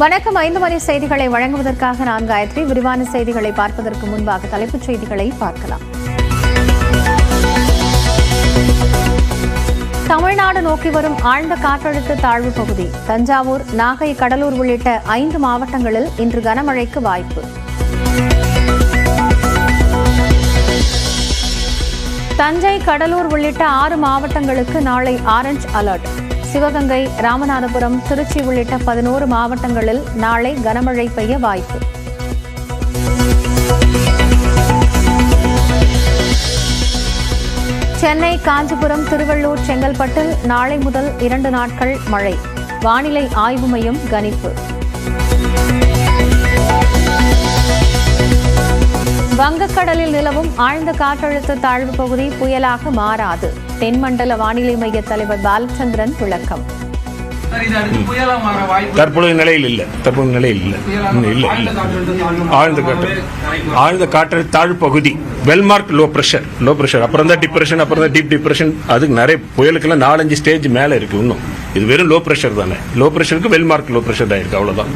வணக்கம். 5 மணி செய்திகளை வழங்குவதற்காக நான் காயத்ரி. விரிவான செய்திகளை பார்ப்பதற்கு முன்பாக தலைப்புச் செய்திகளை பார்க்கலாம். தமிழ்நாடு நோக்கி வரும் ஆழ்ந்த காற்றழுத்த தாழ்வு பகுதி. தஞ்சாவூர், நாகை, கடலூர் உள்ளிட்ட 5 மாவட்டங்களில் இன்று கனமழைக்கு வாய்ப்பு. தஞ்சை, கடலூர் உள்ளிட்ட 6 மாவட்டங்களுக்கு நாளை ஆரஞ்ச் அலர்ட். சிவகங்கை, ராமநாதபுரம், திருச்சி உள்ளிட்ட 11 மாவட்டங்களில் நாளை கனமழை பெய்ய வாய்ப்பு. சென்னை, காஞ்சிபுரம், திருவள்ளூர், செங்கல்பட்டில் நாளை முதல் 2 நாட்கள் மழை. வானிலை ஆய்வு மையம் கணிப்பு. வங்கக்கடலில் நிலவும் ஆழ்ந்த காற்றழுத்த தாழ்வு பகுதி புயலாக மாறாது. தென்மண்டல வானிலை மைய தலைவர் பாலச்சந்திரன் விளக்கம். தற்போதைய நிலையில் இல்லை. ஆழ்ந்த காற்றழுத்த தாழ்வு பகுதி வெல்மார்க் லோ பிரஷர் அப்புறம் தான் டிப்ரெஷன், அப்புறம் தான் டீப் டிப்ரெஷன். அதுக்கு நிறைய புயலுக்கெல்லாம் 4-5 ஸ்டேஜ் மேல இருக்கு. இன்னும் இது வெறும் லோ பிரஷர் தானே. லோ பிரஷருக்கு வெல்மார்க் லோ பிரஷர் தான் இருக்கு, அவ்வளவுதான்.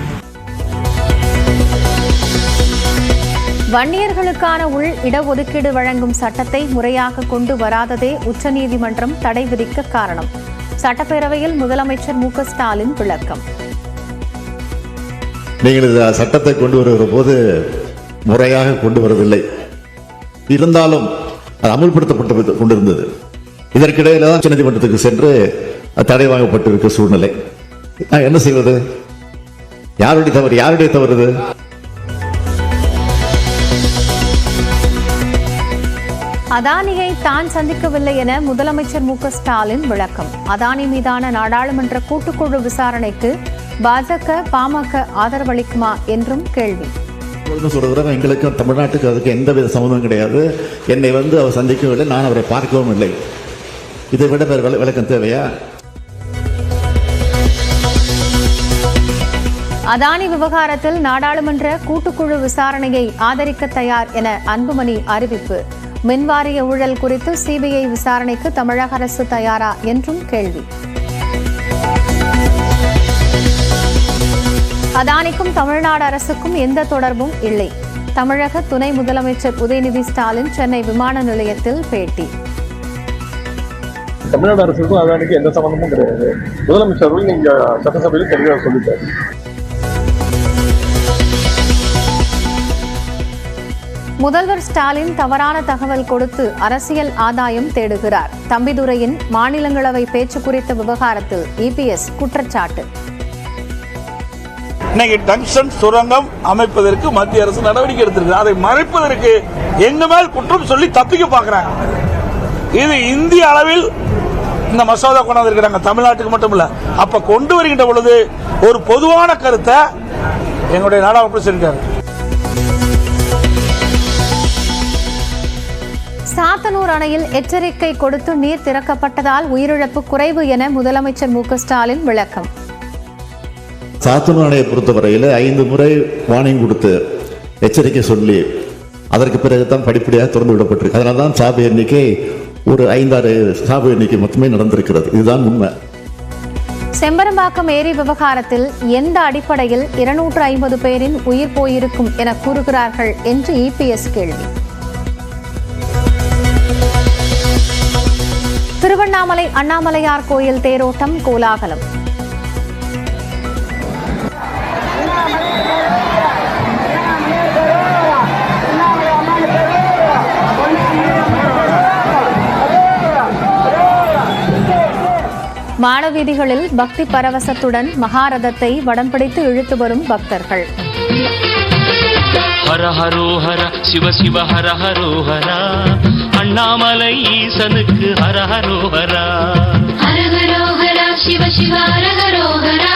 வன்னியர்களுக்கான உள் இடஒதுக்கீடு வழங்கும் சட்டத்தை முறையாக கொண்டு வராததே உச்சநீதிமன்றம் தடை விதிக்க காரணம். சட்டப்பேரவையில் முதலமைச்சர் மு க ஸ்டாலின் விளக்கம். நீங்கள் இந்த சட்டத்தை கொண்டு வருகிற போது முறையாக கொண்டு வரவில்லை. இருந்தாலும் அது அமுல்படுத்தப்பட்டு கொண்டிருந்தது. இதற்கிடையில தான் உச்சநீதிமன்றத்துக்கு சென்று தடை வாங்கப்பட்டிருக்க சூழ்நிலை. என்ன செய்வது? யாருடைய தவறு? அதானியை தான் சந்திக்கவில்லை என முதலமைச்சர் மு க ஸ்டாலின் விளக்கம். அதானி மீதான நாடாளுமன்ற கூட்டுக்குழு விசாரணைக்கு பாஜக, பாமக ஆதரவளிக்குமா என்றும் கேள்வி. எங்களுக்கும் தமிழ்நாட்டுக்கு அதுக்கு எந்தவித சம்மந்தம் கிடையாது. என்னை அவர் சந்திக்கவில்லை, நான் அவரை பார்க்கவும் இல்லை. இதை விட வேறு விளக்கம் தேவையா? அதானி விவகாரத்தில் நாடாளுமன்ற கூட்டுக்குழு விசாரணையை ஆதரிக்க தயார் என அன்புமணி அறிவிப்பு. மின்வாரிய ஊழல் குறித்து சிபிஐ விசாரணைக்கு தமிழக அரசு தயாரா என்றும் கேள்வி. அதானிக்கும் தமிழ்நாடு அரசுக்கும் எந்த தொடர்பும் இல்லை. தமிழக துணை முதலமைச்சர் உதயநிதி ஸ்டாலின் சென்னை விமான நிலையத்தில் பேட்டி. தமிழ்நாடு அரசுக்கும் அதானிக்கும் எந்த சம்பந்தமும் கிடையாது. முதலமைச்சர் நீங்க சட்டசபையில் தெளிவாக சொல்லிட்டாரு. முதல்வர் ஸ்டாலின் தவறான தகவல் கொடுத்து அரசியல் ஆதாயம் தேடுகிறார். தம்பிதுரையின் மாநிலங்களவை பேச்சு குறித்த விவகாரத்தில் இபிஎஸ் குற்றச்சாட்டு. இன்னைக்கு டங்ஸ்டன் சுரங்கம் அமைப்பதற்கு மத்திய அரசு நடவடிக்கை எடுத்திருக்கு. அதை மறைப்பதற்கு எங்க மேல் குற்றம் சொல்லி தப்பிக்க பார்க்கிறாங்க. இது இந்திய அளவில் இந்த மசோதா கொண்டு வந்திருக்கிறாங்க, தமிழ்நாட்டுக்கு மட்டும் இல்ல. அப்ப கொண்டு வருகின்ற பொழுது ஒரு பொதுவான கருத்தை எங்களுடைய நாடாளுமன்ற சென்றார். சாத்தனூர் அணையில் எச்சரிக்கை கொடுத்து நீர் திறக்கப்பட்டதால் உயிரிழப்பு குறைவு என முதலமைச்சர் மு க ஸ்டாலின் விளக்கம். சாத்தனூர் அணையை பொறுத்தவரையில் 5 முறை வார்னிங் கொடுத்து எச்சரிக்கை சொல்லி அதற்கு பிறகுதான் படிப்படியாக திறந்து விடப்பட்டிருக்கு. அதனால்தான் சாவு எண்ணிக்கை ஒரு 5-6 சாவு எண்ணிக்கை மட்டுமே நடந்திருக்கிறது. இதுதான் உண்மை. செம்பரம்பாக்கம் ஏரி விவகாரத்தில் எந்த அடிப்படையில் 250 பேரின் உயிர் போயிருக்கும் என கூறுகிறார்கள் என்று இபிஎஸ் கேள்வி. திருவண்ணாமலை அண்ணாமலையார் கோயில் தேரோட்டம் கோலாகலம். மாடவீதிகளில் பக்தி பரவசத்துடன் மகாரதத்தை வடம் பிடித்து இழுத்து வரும் பக்தர்கள். ஹர ஹரோ ஹர சிவ சிவ ஹர ஹரோ ஹரா, அண்ணாமலை ஈசனுக்கு ஹர ஹரோ ஹரா. ஹர ஹரோ ஹரா சிவ சிவ ஹர ஹரோ ஹரா.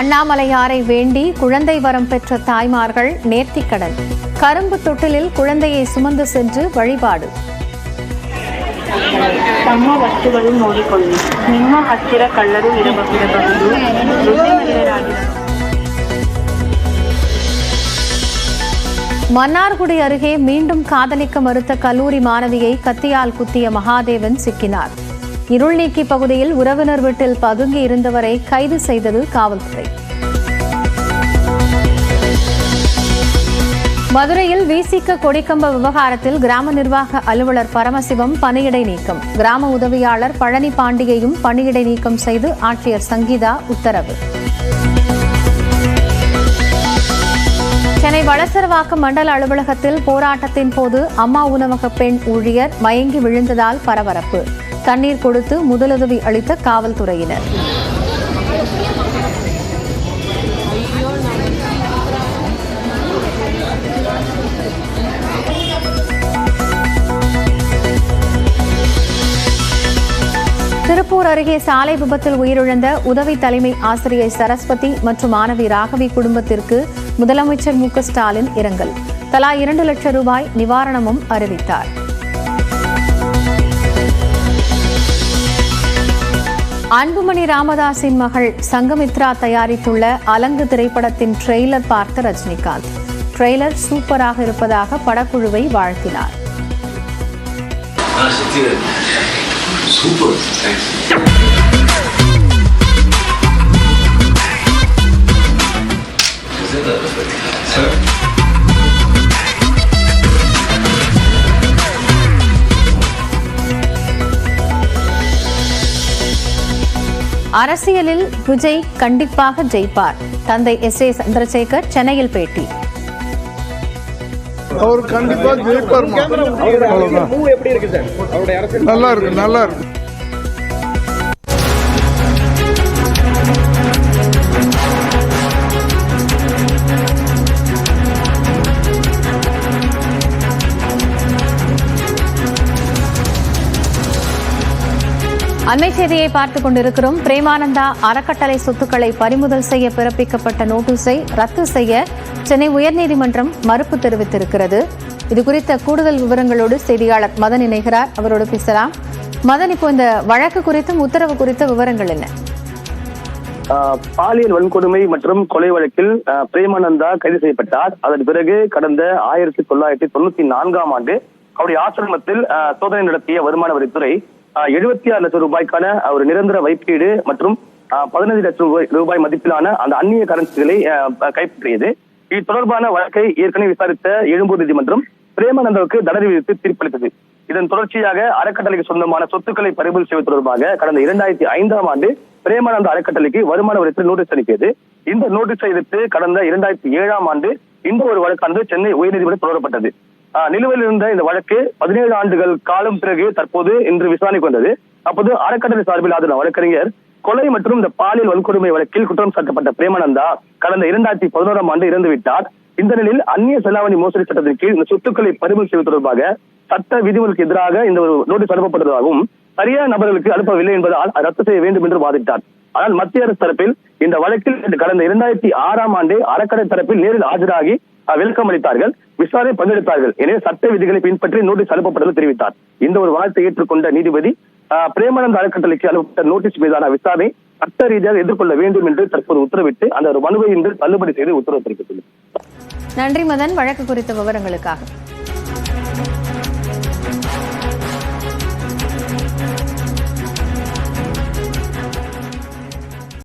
அண்ணாமலையாரை வேண்டி குழந்தை வரம் பெற்ற தாய்மார்கள் நேர்த்திக்கடன். கரும்பு தொட்டிலில் குழந்தையை சுமந்து சென்று வழிபாடு. ತಮ್ಮ ವಸ್ತುಗಳು ನೋಡಿಕೊಳ್ಳಿ. ನಿಮ್ಮ ಹತ್ತಿರ ಕಳ್ಳರು ಇರಬಹುದು. மன்னார்குடி அருகே மீண்டும் காதலிக்க மறுத்த கல்லூரி மாணவியை கத்தியால் குத்திய மகாதேவன் சிக்கினார். இருள்நீக்கி பகுதியில் உறவினர் வீட்டில் பதுங்கி இருந்தவரை கைது செய்தது காவல்துறை. மதுரையில் விசிக கொடிக்கம்ப விவகாரத்தில் கிராம நிர்வாக அலுவலர் பரமசிவம் பணியிடை நீக்கம். கிராம உதவியாளர் பழனி பாண்டியையும் பணியிடை நீக்கம் செய்து ஆட்சியர் சங்கீதா உத்தரவு. சென்னை வளசரவாக்கம் மண்டல அலுவலகத்தில் போராட்டத்தின் போது அம்மா உணவக பெண் ஊழியர் மயங்கி விழுந்ததால் பரபரப்பு. தண்ணீர் கொடுத்து முதலுதவி அளித்த காவல்துறையினர். திருப்பூர் அருகே சாலை விபத்தில் உயிரிழந்த உதவி தலைமை ஆசிரியை சரஸ்வதி மற்றும் மாணவி ராகவி குடும்பத்திற்கு முதலமைச்சர் மு க ஸ்டாலின் இரங்கல். தலா 2 லட்சம் ரூபாய் நிவாரணமும் அறிவித்தார். அன்புமணி ராமதாஸின் மகள் சங்கமித்ரா தயாரித்துள்ள அலங்கு திரைப்படத்தின் ட்ரெய்லர் பார்த்த ரஜினிகாந்த். ட்ரெய்லர் சூப்பராக இருப்பதாக படக்குழுவை வாழ்த்தினார். அரசியலில் விஜய் கண்டிப்பாக ஜெயிப்பார். தந்தை எஸ்.ஏ. சந்திரசேகர் சென்னையில் பேட்டி. அவர் கண்டிப்பா ஜெயிப்பார். நல்லா இருக்கு, நல்லா இருக்கு. அண்மை செய்தியை பார்த்துக் கொண்டிருக்கிறோம். பிரேமானந்தா அறக்கட்டளை சொத்துக்களை பறிமுதல் செய்ய பிறப்பிக்கப்பட்ட நோட்டீஸை ரத்து செய்ய சென்னை உயர்நீதிமன்றம் மறுப்பு தெரிவித்திருக்கிறது. இதுகுறித்த கூடுதல் விவரங்களோடு செய்தியாளர் மதன் இணைகிறார். அவரோடு பேசலாம். மதன், இப்போ இந்த வழக்கு குறித்தும் உத்தரவு குறித்த விவரங்கள் என்ன? பாலியல் வன்கொடுமை மற்றும் கொலை வழக்கில் பிரேமானந்தா கைது செய்யப்பட்டார். அதன் பிறகு கடந்த 1994 ஆண்டு அவருடைய ஆசிரமத்தில் சோதனை நடத்திய வருமான வரித்துறை 76 லட்சம் ரூபாய்க்கான ஒரு நிரந்தர வைப்பீடு மற்றும் 15 லட்சம் ரூபாய் மதிப்பிலான அந்த அந்நிய கரன்சிகளை கைப்பற்றியது. இது தொடர்பான வழக்கை ஏற்கனவே விசாரித்த எழும்பூர் நீதிமன்றம் பிரேமானந்தாவுக்கு தண்டனை விதித்து தீர்ப்பளித்தது. இதன் தொடர்ச்சியாக அறக்கட்டளைக்கு சொந்தமான சொத்துக்களை பறிமுதல் செய்வது தொடர்பாக கடந்த 2005 ஆண்டு பிரேமானந்தா அறக்கட்டளைக்கு வருமான வரித்துறை நோட்டீஸ் அனுப்பியது. இந்த நோட்டீஸை எதிர்த்து கடந்த 2007 ஆண்டு இந்த ஒரு வழக்கானது சென்னை உயர்நீதிமன்றம் தொடரப்பட்டது. நிலுவையில் இருந்த இந்த வழக்கு 17 ஆண்டுகள் காலம் பிறகு தற்போது இன்று விசாரணைக்கு வந்தது. அப்போது அறக்கட்டளை சார்பில் ஆஜரான வழக்கறிஞர் கொலை மற்றும் இந்த பாலியல் வன்கொடுமை வழக்கில் குற்றம் சாட்டப்பட்ட பிரேமானந்தா கடந்த 2011 ஆண்டு இறந்துவிட்டார். இந்த நிலையில் அந்நிய செலாவணி மோசடி சட்டத்தின் கீழ் இந்த சொத்துக்களை பறிமுதல் செய்வது தொடர்பாக சட்ட விதிமுறைக்கு எதிராக இந்த ஒரு நோட்டீஸ் அனுப்பப்பட்டதாகவும் சரியான நபர்களுக்கு அனுப்பவில்லை என்பதால் ரத்து செய்ய வேண்டும் என்று வாதிட்டார். ஆனால் மத்திய அரசு தரப்பில் இந்த வழக்கில் கடந்த 2006 ஆண்டு அறக்கட்டளை தரப்பில் நேரில் ஆஜராகி விளக்கம் அளித்தார்கள், விசாரணை பங்கெடுத்தார்கள். எனவே சட்ட விதிகளை பின்பற்றி நோட்டீஸ் அனுப்பப்பட்டது தெரிவித்தார். இந்த ஒரு வாதத்தை ஏற்றுக்கொண்ட நீதிபதி பிரேமானந்தா அறக்கட்டளைக்கு அனுப்பப்பட்ட நோட்டீஸ் மீதான விசாரணை சட்ட ரீதியாக எதிர்கொள்ள வேண்டும் என்று தற்போது உத்தரவிட்டு அந்த ஒரு மனுவை இன்று தள்ளுபடி செய்து உத்தரவு பிறப்பித்துள்ளது. நன்றி மதன், வழக்கு குறித்த விவரங்களுக்காக.